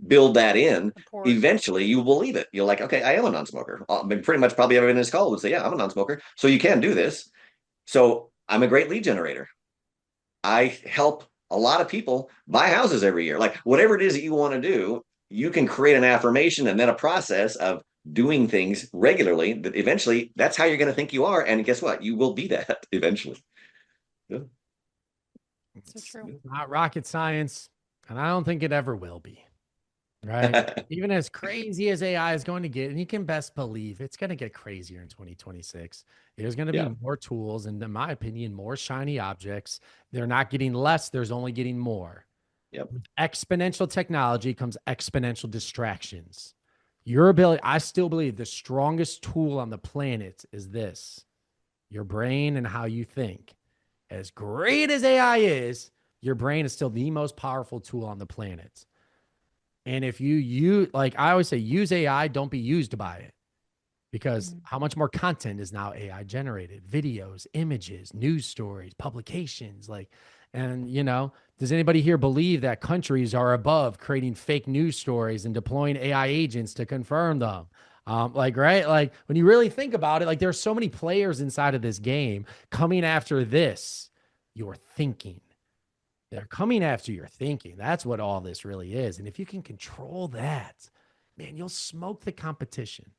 build that in, Support. eventually you believe it. You're like, okay, I am a non-smoker. I mean, pretty much probably everyone in this call would say, yeah, I'm a non-smoker. So you can do this. So I'm a great lead generator. I help a lot of people buy houses every year. Like, whatever it is that you want to do, you can create an affirmation and then a process of doing things regularly that eventually that's how you're going to think you are. And guess what? You will be that eventually. Yeah. So true. It's not rocket science, and I don't think it ever will be. Right? Even as crazy as AI is going to get, and you can best believe it's going to get crazier in 2026. There's going to be more tools, and in my opinion, more shiny objects. They're not getting less, there's only getting more. Yep. With exponential technology comes exponential distractions. Your ability, I still believe the strongest tool on the planet is this: your brain and how you think. As great as AI is, your brain is still the most powerful tool on the planet. And if you like I always say, use AI, don't be used by it. Because how much more content is now AI generated? Videos, images, news stories, publications, and does anybody here believe that countries are above creating fake news stories and deploying AI agents to confirm them? Right? Like, when you really think about it, like, there's so many players inside of this game coming after your thinking. They're coming after your thinking. That's what all this really is. And if you can control that, man, you'll smoke the competition.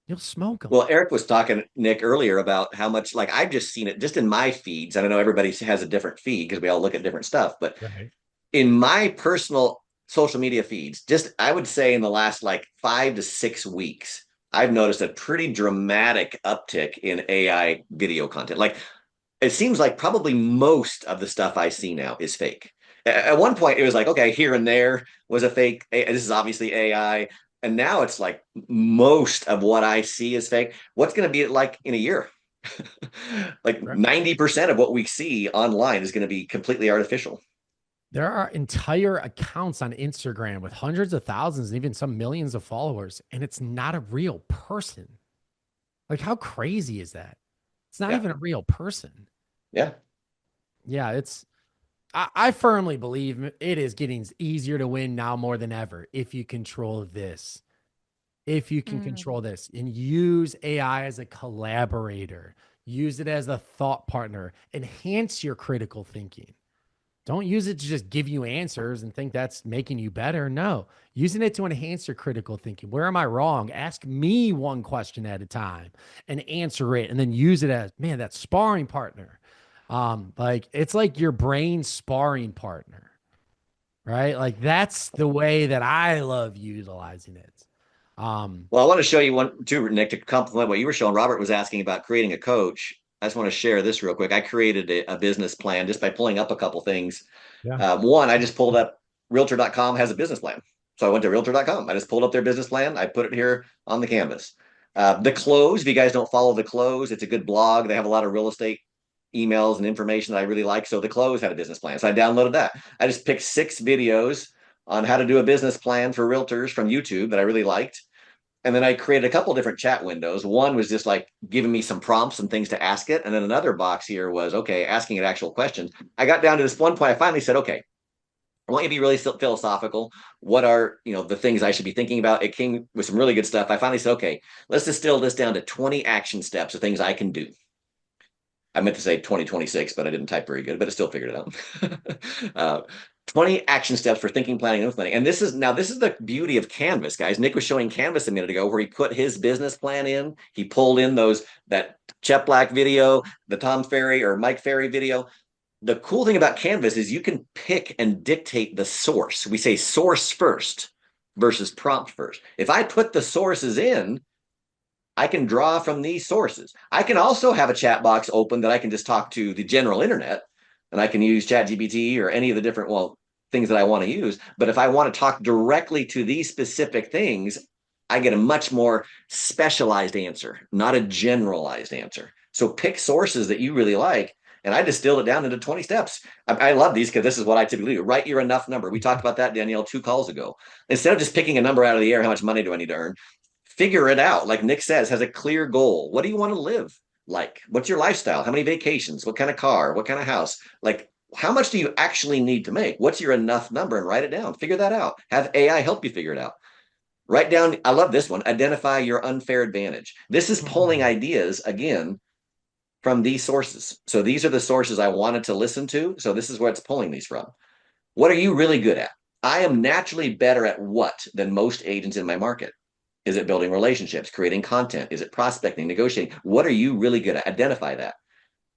You'll smoke them. Well, Eric was talking, Nick, earlier about how much, like, I've just seen it just in my feeds. And I know everybody has a different feed because we all look at different stuff. But in my personal social media feeds, just I would say in the last like 5 to 6 weeks, I've noticed a pretty dramatic uptick in AI video content. Like, it seems like probably most of the stuff I see now is fake. At one point, it was like, okay, here and there was a fake. This is obviously AI. And now it's like most of what I see is fake. What's going to be like in a year? Like 90% of what we see online is going to be completely artificial. There are entire accounts on Instagram with hundreds of thousands and even some millions of followers, and it's not a real person. Like, how crazy is that? It's not even a real person. Yeah. Yeah, I firmly believe it is getting easier to win now more than ever if you control this. If you can control this and use AI as a collaborator, use it as a thought partner, enhance your critical thinking. Don't use it to just give you answers and think that's making you better. No, using it to enhance your critical thinking. Where am I wrong? Ask me one question at a time and answer it, and then use it as, man, that sparring partner. Like, it's like your brain sparring partner, right? Like, that's the way that I love utilizing it. Well, I want to show you one too, Nick, to complement what you were showing. Robert was asking about creating a coach. I just want to share this real quick. I created a business plan just by pulling up a couple things. One, I just pulled up realtor.com has a business plan. So I went to realtor.com. I just pulled up their business plan. I put it here on the canvas. The Close, if you guys don't follow The Close, it's a good blog. They have a lot of real estate emails and information that I really like. So the close had a business plan. So I downloaded that. I just picked 6 videos on how to do a business plan for realtors from YouTube that I really liked. And then I created a couple different chat windows. One was just like giving me some prompts and things to ask it. And then another box here was, okay, asking it actual questions. I got down to this one point. I finally said, okay, I want you to be really philosophical. What are, the things I should be thinking about? It came with some really good stuff. I finally said, okay, let's distill this down to 20 action steps of things I can do. I meant to say 2026, but I didn't type very good, but I still figured it out. 20 action steps for thinking, planning, and implementing. And this is the beauty of Canvas, guys. Nick was showing Canvas a minute ago where he put his business plan in. He pulled in that Chet Black video, the Tom Ferry or Mike Ferry video. The cool thing about Canvas is you can pick and dictate the source. We say source first versus prompt first. If I put the sources in, I can draw from these sources. I can also have a chat box open that I can just talk to the general internet, and I can use ChatGPT or any of the different, things that I want to use. But if I want to talk directly to these specific things, I get a much more specialized answer, not a generalized answer. So pick sources that you really like. And I distilled it down into 20 steps. I love these because this is what I typically do. Write your enough number. We talked about that, Danielle, 2 calls ago. Instead of just picking a number out of the air, how much money do I need to earn? Figure it out. Like Nick says, has a clear goal. What do you want to live like? What's your lifestyle? How many vacations? What kind of car? What kind of house? Like, how much do you actually need to make? What's your enough number? And write it down. Figure that out. Have AI help you figure it out. Write down, I love this one, identify your unfair advantage. This is pulling ideas, again, from these sources. So these are the sources I wanted to listen to. So this is where it's pulling these from. What are you really good at? I am naturally better at what than most agents in my market? Is it building relationships, creating content? Is it prospecting, negotiating? What are you really good at? Identify that.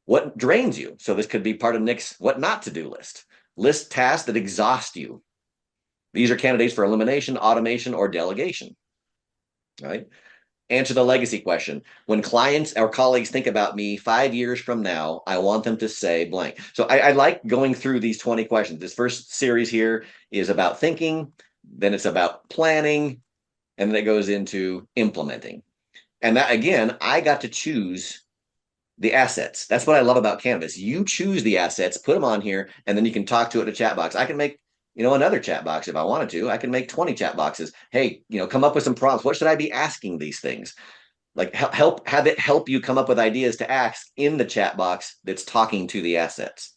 What drains you? So this could be part of Nick's what not to do list. List tasks that exhaust you. These are candidates for elimination, automation, or delegation. All right. Answer the legacy question. When clients or colleagues think about me 5 years from now, I want them to say blank. So I like going through these 20 questions. This first series here is about thinking, then it's about planning, and then it goes into implementing. And that, again, I got to choose the assets. That's what I love about Canvas. You choose the assets, put them on here, and then you can talk to it in a chat box. I can make, another chat box if I wanted to. I can make 20 chat boxes. Hey, come up with some prompts. What should I be asking these things? Like have it help you come up with ideas to ask in the chat box that's talking to the assets.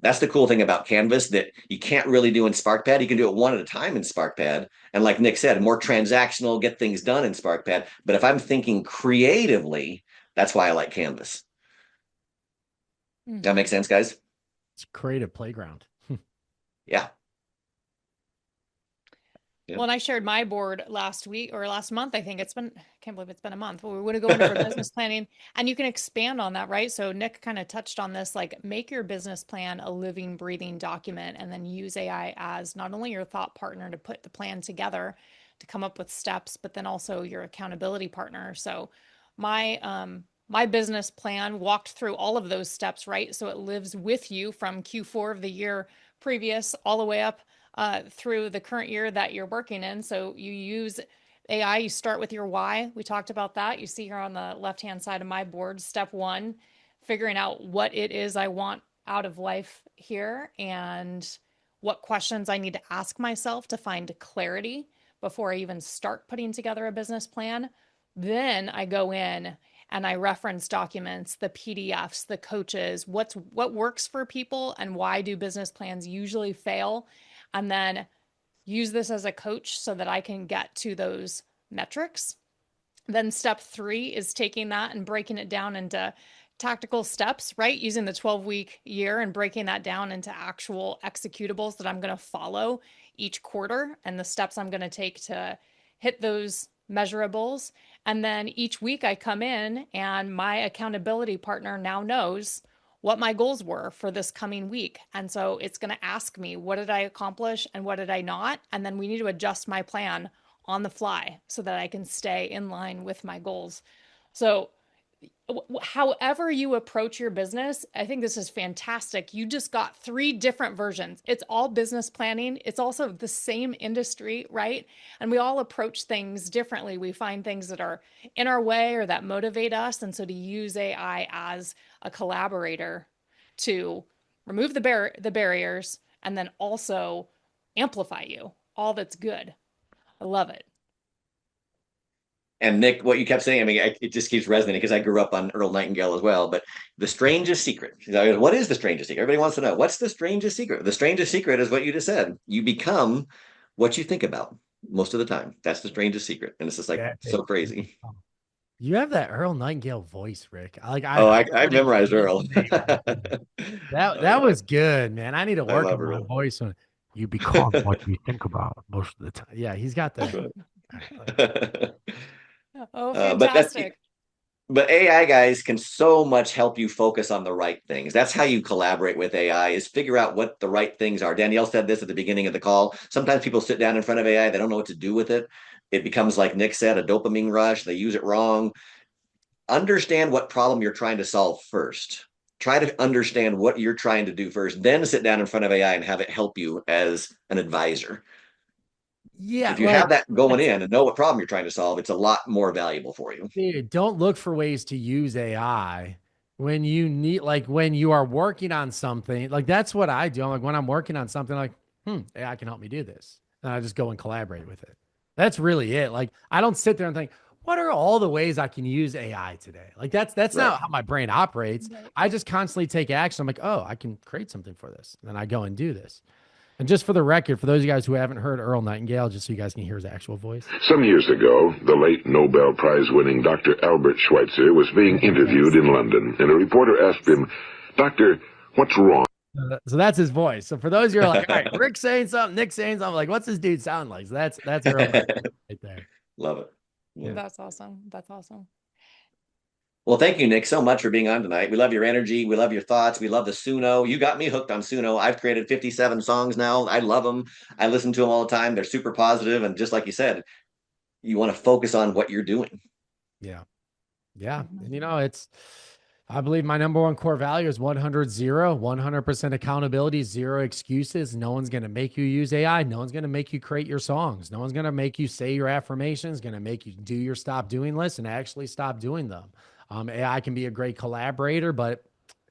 That's the cool thing about Canvas that you can't really do in SparkPad. You can do it one at a time in SparkPad. And like Nick said, more transactional, get things done in SparkPad. But if I'm thinking creatively, that's why I like Canvas. Does that make sense, guys? It's a creative playground. Yeah. Well, and I shared my board last week or last month. I think I can't believe it's been a month. We're going to go in for business planning, and you can expand on that, right? So Nick kind of touched on this, like make your business plan a living, breathing document, and then use AI as not only your thought partner to put the plan together, to come up with steps, but then also your accountability partner. So my business plan walked through all of those steps, right? So it lives with you from Q4 of the year previous all the way up through the current year that you're working in. So you use AI, you start with your why. We talked about that. You see here on the left-hand side of my board, step 1, figuring out what it is I want out of life here and what questions I need to ask myself to find clarity before I even start putting together a business plan. Then I go in and I reference documents, the PDFs, the coaches, what works for people and why do business plans usually fail, and then use this as a coach so that I can get to those metrics. Then step 3 is taking that and breaking it down into tactical steps, right? Using the 12-week year and breaking that down into actual executables that I'm going to follow each quarter and the steps I'm going to take to hit those measurables. And then each week I come in and my accountability partner now knows what my goals were for this coming week. And so it's going to ask me, what did I accomplish and what did I not? And then we need to adjust my plan on the fly so that I can stay in line with my goals. So however you approach your business, I think this is fantastic. You just got 3 different versions. It's all business planning. It's also the same industry, right? And we all approach things differently. We find things that are in our way or that motivate us. And so to use AI as a collaborator to remove the barriers and then also amplify you, all that's good. I love it. And Nick, what you kept saying, I mean, it just keeps resonating because I grew up on Earl Nightingale as well. But the strangest secret, what is the strangest secret? Everybody wants to know, what's the strangest secret? The strangest secret is what you just said. You become what you think about most of the time. That's the strangest secret. And it's just like so crazy. You have that Earl Nightingale voice, Rick. I memorized Earl. That was good, man. I need to work on my voice. You become what you think about most of the time. Yeah, he's got that. Oh, fantastic. But AI guys can so much help you focus on the right things. That's how you collaborate with AI, is figure out what the right things are. Danielle said this at the beginning of the call. Sometimes people sit down in front of AI, they don't know what to do with it. It becomes, like Nick said, a dopamine rush. They use it wrong. Understand what problem you're trying to solve first. Try to understand what you're trying to do first, then sit down in front of AI and have it help you as an advisor. Yeah, if you have that going in and know what problem you're trying to solve, it's a lot more valuable for you. Dude, don't look for ways to use AI when you need, like when you are working on something. Like that's what I do. I'm like, when I'm working on something, like, AI can help me do this. And I just go and collaborate with it. That's really it. Like I don't sit there and think, what are all the ways I can use AI today? Like that's right. Not how my brain operates. Right. I just constantly take action. I'm like, oh, I can create something for this. And then I go and do this. And just for the record, for those of you guys who haven't heard Earl Nightingale, just so you guys can hear his actual voice. Some years ago, the late Nobel Prize-winning Dr. Albert Schweitzer was being interviewed in London, and a reporter asked him, "Doctor, what's wrong?" So that's his voice. So for those who are like, all right, Rick saying something, Nick saying something, like, what's this dude sound like? So that's Earl right there. Love it. Yeah. That's awesome. That's awesome. Well, thank you, Nick, so much for being on tonight. We love your energy. We love your thoughts. We love the Suno. You got me hooked on Suno. I've created 57 songs now. I love them. I listen to them all the time. They're super positive. And just like you said, you want to focus on what you're doing. Yeah. Yeah. And I believe my number one core value is 100% accountability, zero excuses. No one's going to make you use AI. No one's going to make you create your songs. No one's going to make you say your affirmations, going to make you do your stop doing list and actually stop doing them. AI can be a great collaborator, but it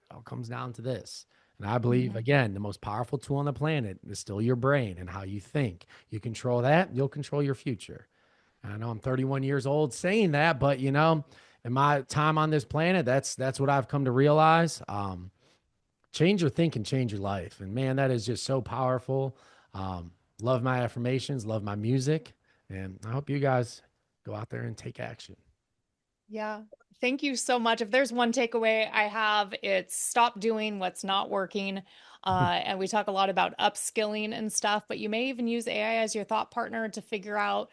all comes down to this. And I believe, again, the most powerful tool on the planet is still your brain and how you think. You control that, you'll control your future. And I know I'm 31 years old saying that, but, in my time on this planet, that's what I've come to realize. Change your thinking, change your life. And, man, that is just so powerful. Love my affirmations, love my music. And I hope you guys go out there and take action. Yeah. Thank you so much. If there's one takeaway I have, it's stop doing what's not working. And we talk a lot about upskilling and stuff, but you may even use AI as your thought partner to figure out,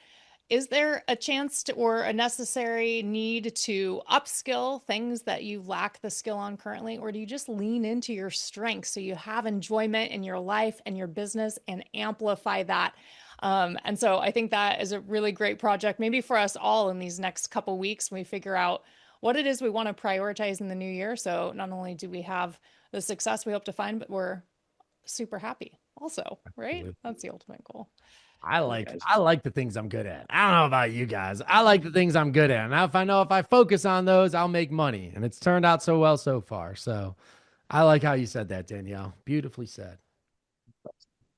is there a chance or a necessary need to upskill things that you lack the skill on currently? Or do you just lean into your strengths so you have enjoyment in your life and your business and amplify that? And so I think that is a really great project, maybe for us all in these next couple weeks, when we figure out what it is we want to prioritize in the new year. So not only do we have the success we hope to find, but we're super happy also, right? Absolutely. That's the ultimate goal. I like the things I'm good at. I don't know about you guys. I like the things I'm good at. And if I focus on those, I'll make money. And it's turned out so well so far. So I like how you said that, Danielle. Beautifully said.